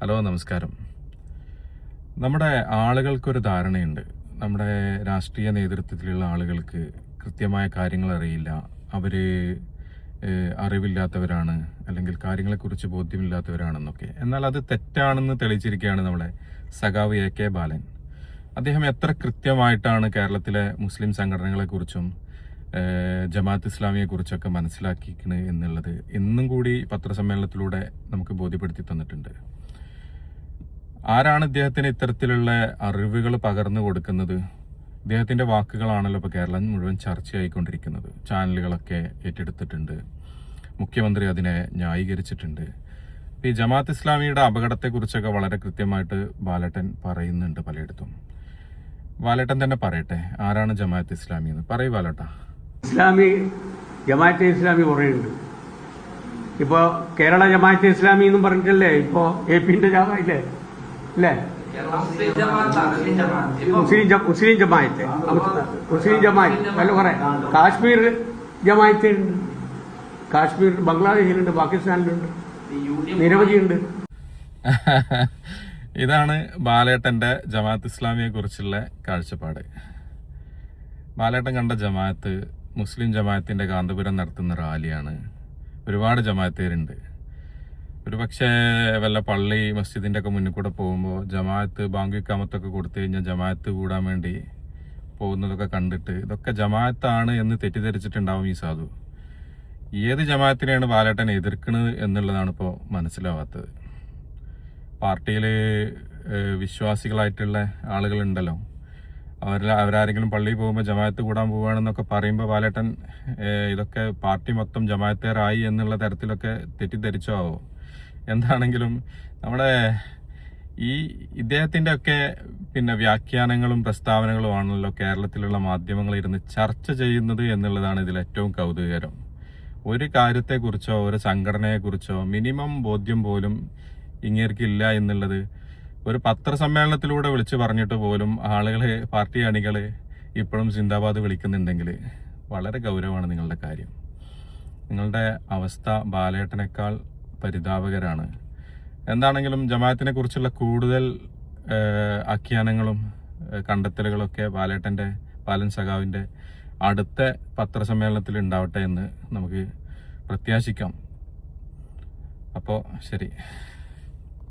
Hello, നമസ്കാരം. നമ്മുടെ ആളുകൾക്കൊരു ധാരണയുണ്ട്. നമ്മുടെ രാഷ്ട്രീയ നേതൃത്വത്തിലുള്ള ആളുകൾക്ക് കൃത്യമായ കാര്യങ്ങൾ അറിയില്ല. അവർ അറിവില്ലാത്തവരാണ്, അല്ലെങ്കിൽ കാര്യങ്ങളെക്കുറിച്ച് ബോധ്യമില്ലാത്തവരാണെന്നൊക്കെ. എന്നാൽ അത് തെറ്റാണെന്ന് തെളിയിച്ചിരിക്കുകയാണ് നമ്മുടെ സഖാവ് AK ബാലൻ. അദ്ദേഹം എത്ര കൃത്യമായിട്ടാണ് കേരളത്തിലെ മുസ്ലിം സംഘടനകളെക്കുറിച്ചും ജമാഅത്ത് ഇസ്ലാമിയെക്കുറിച്ചൊക്കെ മനസ്സിലാക്കിയിരിക്കുന്നത് എന്നുള്ളത് ഇന്നും കൂടി പത്രസമ്മേളനത്തിലൂടെ നമുക്ക് ബോധ്യപ്പെടുത്തി തന്നിട്ടുണ്ട്. ആരാണ് ഇദ്ദേഹത്തിന് ഇത്തരത്തിലുള്ള അറിവുകൾ പകർന്നു കൊടുക്കുന്നത്? ഇദ്ദേഹത്തിന്റെ വാക്കുകളാണല്ലോ ഇപ്പോൾ കേരളം മുഴുവൻ ചർച്ചയായിക്കൊണ്ടിരിക്കുന്നത്. ചാനലുകളൊക്കെ ഏറ്റെടുത്തിട്ടുണ്ട്. മുഖ്യമന്ത്രി അതിനെ ന്യായീകരിച്ചിട്ടുണ്ട്. ഈ ജമാഅത്ത് ഇസ്ലാമിയുടെ അപകടത്തെക്കുറിച്ചൊക്കെ വളരെ കൃത്യമായിട്ട് ബാലേട്ടൻ പറയുന്നുണ്ട് പലയിടത്തും. ബാലേട്ടൻ തന്നെ പറയട്ടെ, ആരാണ് ജമാഅത്ത് ഇസ്ലാമി എന്ന് പറയൂ ബാലേട്ടാ. ജമാഅത്തെ ഇസ്ലാമി കുറേയുണ്ട്. ഇപ്പോൾ കേരള ജമാഅത്തെ ഇസ്ലാമി എന്നും പറഞ്ഞിട്ടല്ലേ ഇപ്പോൾ AP-ന്റെ ജാഥയില്ലേ അല്ലേ? മുസ്ലിം ജമാഅത്ത് അല്ല, കുറെ കാശ്മീർ ജമാഅത്ത് ഉണ്ട്. കാശ്മീർ ബംഗ്ലാദേശിലുണ്ട്, പാകിസ്ഥാനിലുണ്ട്, നിരവധിയുണ്ട്. ഇതാണ് ബാലേട്ടന്റെ ജമാഅത്ത് ഇസ്ലാമിയെ കുറിച്ചുള്ള കാഴ്ചപ്പാട്. ബാലേട്ടൻ കണ്ട ജമാഅത്ത് മുസ്ലിം ജമാഅത്തിന്റെ കാന്തപുരം നടത്തുന്ന റാലിയാണ്. ഒരുപാട് ജമാഅത്തേരുണ്ട്. ഒരു പക്ഷേ വല്ല പള്ളി മസ്ജിദിന്റെ ഒക്കെ മുന്നിൽ കൂടെ പോകുമ്പോൾ ജമാഅത്ത് ബാങ്ക് ഇഖാമത്തൊക്കെ കൊടുത്തു കഴിഞ്ഞാൽ ജമാഅത്ത് കൂടാൻ വേണ്ടി പോകുന്നതൊക്കെ കണ്ടിട്ട് ഇതൊക്കെ ജമാഅത്താണ് എന്ന് തെറ്റിദ്ധരിച്ചിട്ടുണ്ടാവും ഈ സാധു. ഏത് ജമാഅത്തിനെയാണ് ബാലേട്ടൻ എതിർക്കുന്നത് എന്നുള്ളതാണ് ഇപ്പോൾ മനസ്സിലാവാത്തത്. പാർട്ടിയിൽ വിശ്വാസികളായിട്ടുള്ള ആളുകളുണ്ടല്ലോ, അവരാരെങ്കിലും പള്ളിയിൽ പോകുമ്പോൾ ജമാഅത്ത് കൂടാൻ പോവുകയാണെന്നൊക്കെ പറയുമ്പോൾ ബാലേട്ടൻ ഇതൊക്കെ പാർട്ടി മൊത്തം ജമാഅത്തേറായി എന്നുള്ള തരത്തിലൊക്കെ തെറ്റിദ്ധരിച്ചോ ആവോ? എന്താണെങ്കിലും നമ്മുടെ ഇദ്ദേഹത്തിൻ്റെ ഒക്കെ വ്യാഖ്യാനങ്ങളും പ്രസ്താവനകളും ആണല്ലോ കേരളത്തിലുള്ള മാധ്യമങ്ങളിൽ ഇരുന്ന് ചർച്ച ചെയ്യുന്നത് എന്നുള്ളതാണ് ഇതിൽ ഏറ്റവും കൗതുകകരം. ഒരു കാര്യത്തെക്കുറിച്ചോ ഒരു സംഘടനയെക്കുറിച്ചോ മിനിമം ബോധ്യം പോലും ഇങ്ങേർക്കില്ല എന്നുള്ളത് ഒരു പത്രസമ്മേളനത്തിലൂടെ വിളിച്ചു പറഞ്ഞിട്ട് പോലും ആളുകള്, പാർട്ടി അണികള് ഇപ്പോഴും സിന്ദാബാദ് വിളിക്കുന്നുണ്ടെങ്കിൽ വളരെ ഗൗരവമാണ് നിങ്ങളുടെ കാര്യം. നിങ്ങളുടെ അവസ്ഥ ബാലേട്ടനേക്കാൾ പരിതാപകരാണ്. എന്താണെങ്കിലും ജമാഅത്തിനെ കുറിച്ചുള്ള കൂടുതൽ ആഖ്യാനങ്ങളും കണ്ടെത്തലുകളൊക്കെ ബാലൻ സഖാവിന്റെ അടുത്ത പത്രസമ്മേളനത്തിൽ ഉണ്ടാവട്ടെ എന്ന് നമുക്ക് പ്രത്യാശിക്കാം. അപ്പോൾ ശരി.